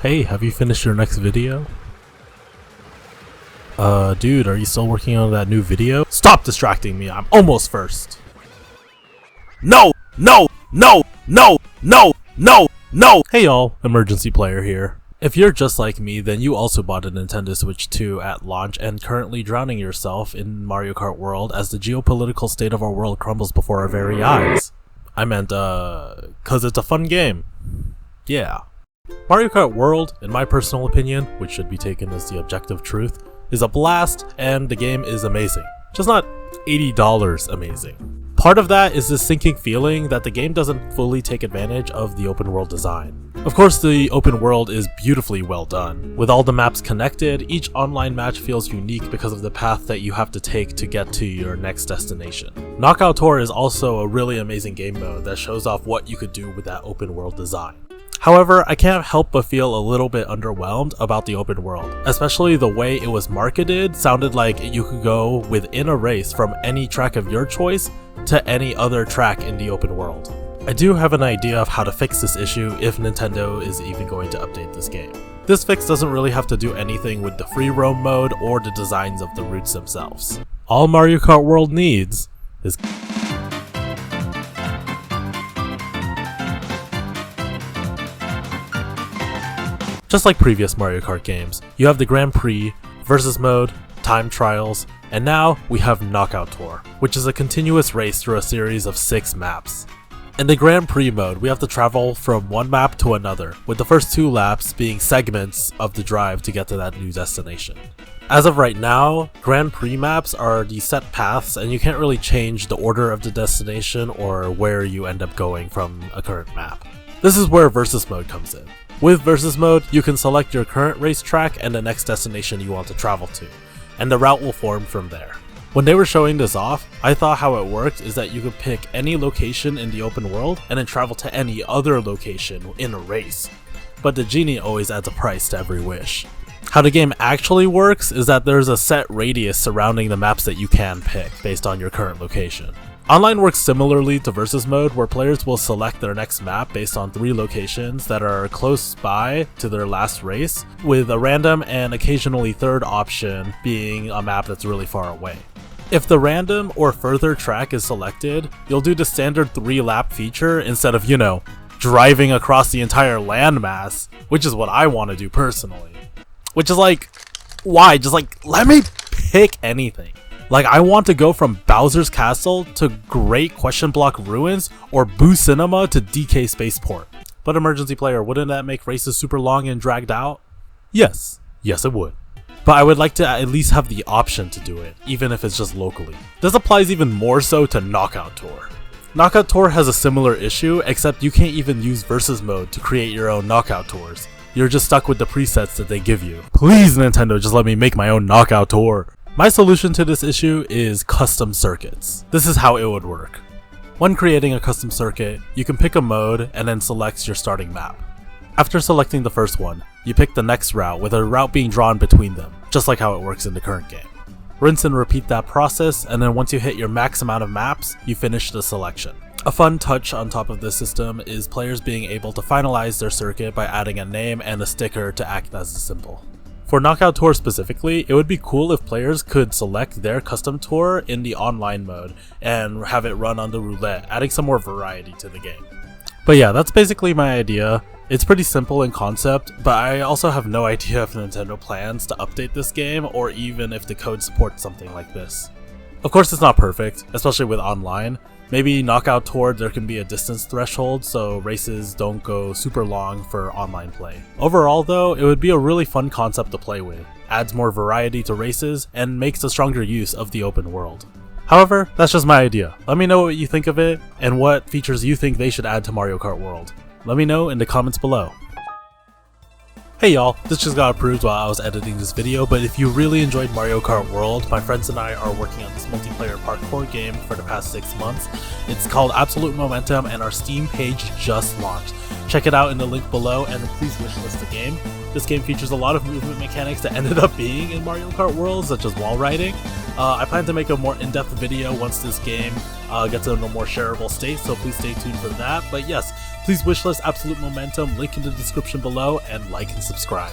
Hey, have you finished your next video? Dude, are you still working on that new video? Stop distracting me, I'm almost first! No! No! No! No! No! No! No! Hey y'all, emergency player here. If you're just like me, then you also bought a Nintendo Switch 2 at launch and currently drowning yourself in Mariokart World as the geopolitical state of our world crumbles before our very eyes. I meant, cause it's a fun game. Yeah. Mariokart World, in my personal opinion, which should be taken as the objective truth, is a blast and the game is amazing. Just not $80 amazing. Part of that is this sinking feeling that the game doesn't fully take advantage of the open world design. Of course, the open world is beautifully well done. With all the maps connected, each online match feels unique because of the path that you have to take to get to your next destination. Knockout Tour is also a really amazing game mode that shows off what you could do with that open world design. However, I can't help but feel a little bit underwhelmed about the open world, especially the way it was marketed sounded like you could go within a race from any track of your choice to any other track in the open world. I do have an idea of how to fix this issue if Nintendo is even going to update this game. This fix doesn't really have to do anything with the free roam mode or the designs of the routes themselves. All Mario Kart World needs is just like previous Mario Kart games, you have the Grand Prix, Versus Mode, Time Trials, and now we have Knockout Tour, which is a continuous race through a series of 6 maps. In the Grand Prix mode, we have to travel from one map to another, with the first 2 laps being segments of the drive to get to that new destination. As of right now, Grand Prix maps are the set paths and you can't really change the order of the destination or where you end up going from a current map. This is where Versus Mode comes in. With Versus Mode, you can select your current racetrack and the next destination you want to travel to, and the route will form from there. When they were showing this off, I thought how it worked is that you could pick any location in the open world and then travel to any other location in a race, but the genie always adds a price to every wish. How the game actually works is that there's a set radius surrounding the maps that you can pick based on your current location. Online works similarly to Versus Mode, where players will select their next map based on 3 locations that are close by to their last race, with a random and occasionally third option being a map that's really far away. If the random or further track is selected, you'll do the standard 3-lap feature instead of, driving across the entire landmass, which is what I want to do personally. Which is like, why? Just let me pick anything. I want to go from Bowser's Castle to Great Question Block Ruins or Boo Cinema to DK Spaceport. But emergency player, wouldn't that make races super long and dragged out? Yes it would. But I would like to at least have the option to do it, even if it's just locally. This applies even more so to Knockout Tour. Knockout Tour has a similar issue, except you can't even use Versus Mode to create your own Knockout Tours. You're just stuck with the presets that they give you. Please Nintendo, just let me make my own Knockout Tour. My solution to this issue is custom circuits. This is how it would work. When creating a custom circuit, you can pick a mode and then select your starting map. After selecting the first one, you pick the next route with a route being drawn between them, just like how it works in the current game. Rinse and repeat that process, and then once you hit your max amount of maps, you finish the selection. A fun touch on top of this system is players being able to finalize their circuit by adding a name and a sticker to act as a symbol. For Knockout Tour specifically, it would be cool if players could select their custom tour in the online mode and have it run on the roulette, adding some more variety to the game. But yeah, that's basically my idea. It's pretty simple in concept, but I also have no idea if Nintendo plans to update this game or even if the code supports something like this. Of course it's not perfect, especially with online. Maybe Knockout Tour there can be a distance threshold so races don't go super long for online play. Overall though, it would be a really fun concept to play with, adds more variety to races, and makes a stronger use of the open world. However, that's just my idea. Let me know what you think of it, and what features you think they should add to Mario Kart World. Let me know in the comments below. Hey y'all, this just got approved while I was editing this video, but if you really enjoyed Mario Kart World, my friends and I are working on this multiplayer parkour game for the past 6 months. It's called Absolute Momentum and our Steam page just launched. Check it out in the link below and please wishlist the game. This game features a lot of movement mechanics that ended up being in Mario Kart World, such as wall riding. I plan to make a more in-depth video once this game gets in a more shareable state, so please stay tuned for that. But yes, Please wishlist Absolute Momentum, link in the description below, and like and subscribe.